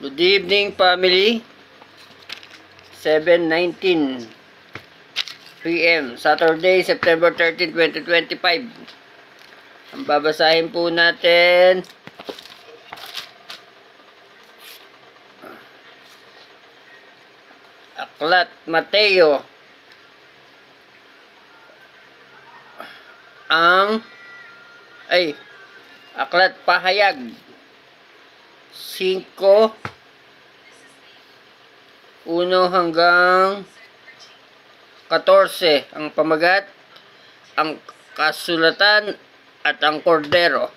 Good evening, family. 7:19 p.m. Saturday, September 13, 2025. Ang babasahin po natin Aklat Mateo, Aklat Pahayag 5:1 hanggang 14. Ang pamagat, ang kasulatan at ang kordero.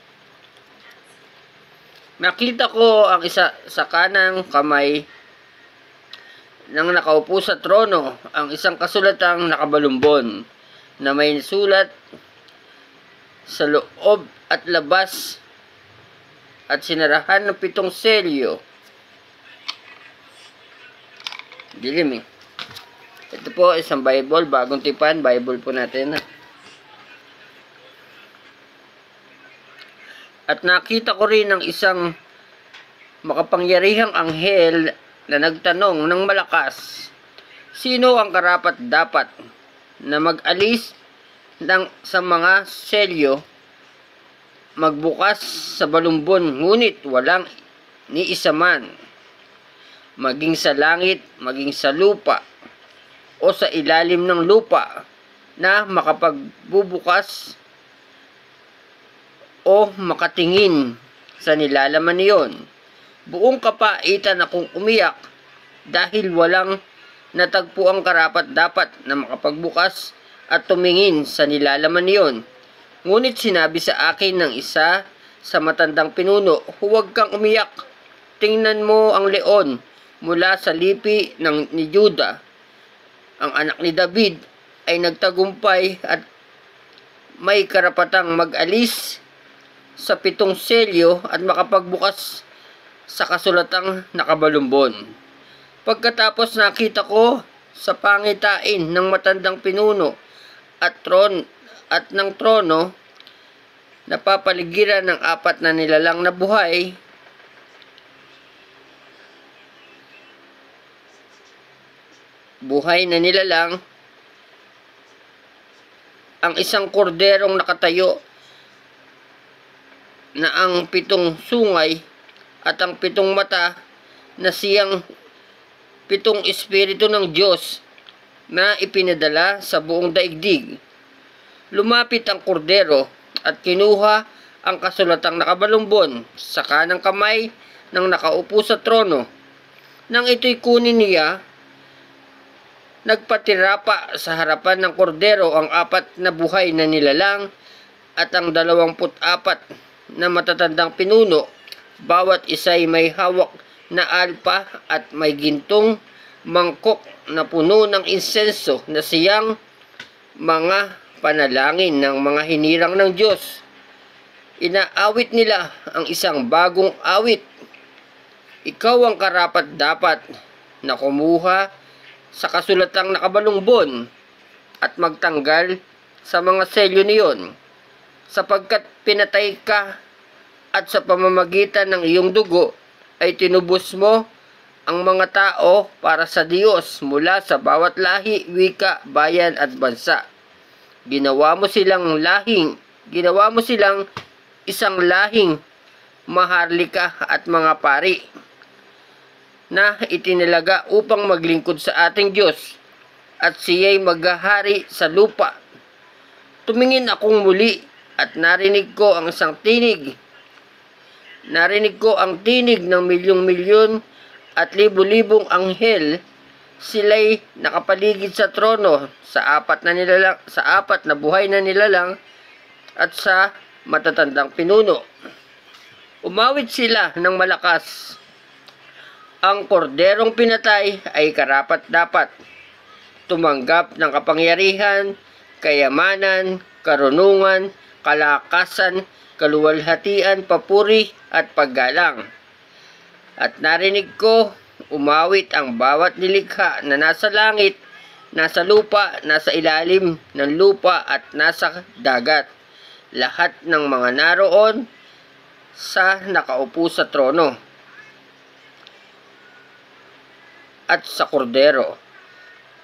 Nakita ko ang isa sa kanang kamay nang nakaupo sa trono, ang isang kasulatang nakabalumbon na may sulat sa loob at labas at sinarahan ng 7 selyo. Dilim eh. Ito po isang Bible, bagong tipan, Bible po natin. At nakita ko rin ng isang makapangyarihang anghel na nagtanong ng malakas, sino ang karapat-dapat na mag-alis sa mga selyo, magbukas sa balumbon, ngunit walang ni isa man, maging sa langit, maging sa lupa, o sa ilalim ng lupa, na makapagbubukas o makatingin sa nilalaman niyon. Buong kapaitan akong umiyak dahil walang natagpo ang karapat-dapat na makapagbukas at tumingin sa nilalaman niyon. Ngunit sinabi sa akin ng isa sa matandang pinuno, huwag kang umiyak. Tingnan mo ang leon mula sa lipi ni Juda. Ang anak ni David ay nagtagumpay at may karapatang mag-alis sa 7 selyo at makapagbukas sa kasulatang nakabalumbon. Pagkatapos nakita ko sa pangitain ng matandang pinuno at ng trono, napapaligiran ng 4 na nilalang na buhay, na nilalang, ang isang korderong nakatayo na ang 7 sungay at ang 7 mata na siyang 7 espiritu ng Diyos na ipinadala sa buong daigdig. Lumapit ang kordero at kinuha ang kasulatang nakabalumbon sa kanang kamay ng nakaupo sa trono. Nang ito'y kunin niya, nagpatirapa sa harapan ng kordero ang 4 na buhay na nilalang at ang 24 na matatandang pinuno. Bawat isa'y may hawak na alpa at may gintong mangkok na puno ng insenso na siyang mga panalangin ng mga hinirang ng Diyos. Inaawit nila ang isang bagong awit. Ikaw ang karapat-dapat na kumuha sa kasulatang nakabalumbon at magtanggal sa mga selyo niyon, sapagkat pinatay ka at sa pamamagitan ng iyong dugo ay tinubos mo ang mga tao para sa Diyos mula sa bawat lahi, wika, bayan at bansa. Ginawa mo silang isang lahing maharlika at mga pari na itinalaga upang maglingkod sa ating Diyos, at siya'y maghahari sa lupa. Tumingin akong muli at narinig ko ang tinig ng milyong-milyon at libu-libong anghel. Sila'y nakapaligid sa trono, sa 4 na buhay na nilalang at sa matatandang pinuno. Umawit sila ng malakas. Ang korderong pinatay ay karapat-dapat tumanggap ng kapangyarihan, kayamanan, karunungan, kalakasan, kaluwalhatian, papuri at paggalang. At narinig ko umawit ang bawat nilikha na nasa langit, nasa lupa, nasa ilalim ng lupa at nasa dagat. Lahat ng mga naroon sa nakaupo sa trono at sa kordero.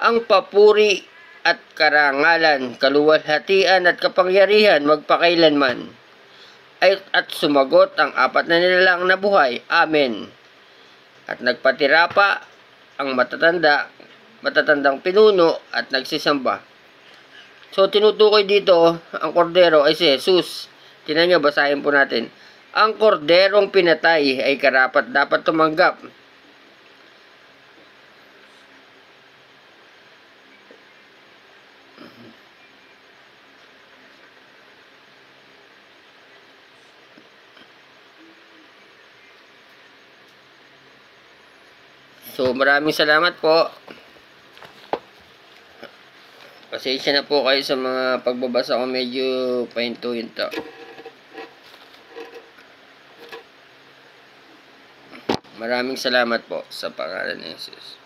Ang papuri at karangalan, kaluwalhatian at kapangyarihan magpakailanman. At sumagot ang apat na nilalang na buhay, Amen. At nagpatira pa ang matatandang pinuno at nagsisamba. So tinutukoy dito, ang kordero ay si Jesus. Tingnan nyo, basahin po natin. Ang korderong pinatay ay karapat dapat tumanggap So, maraming salamat po. Pasensya na po kayo sa mga pagbabasa ko, medyo pahinto yun to. Maraming salamat po sa pangalan ni Jesus.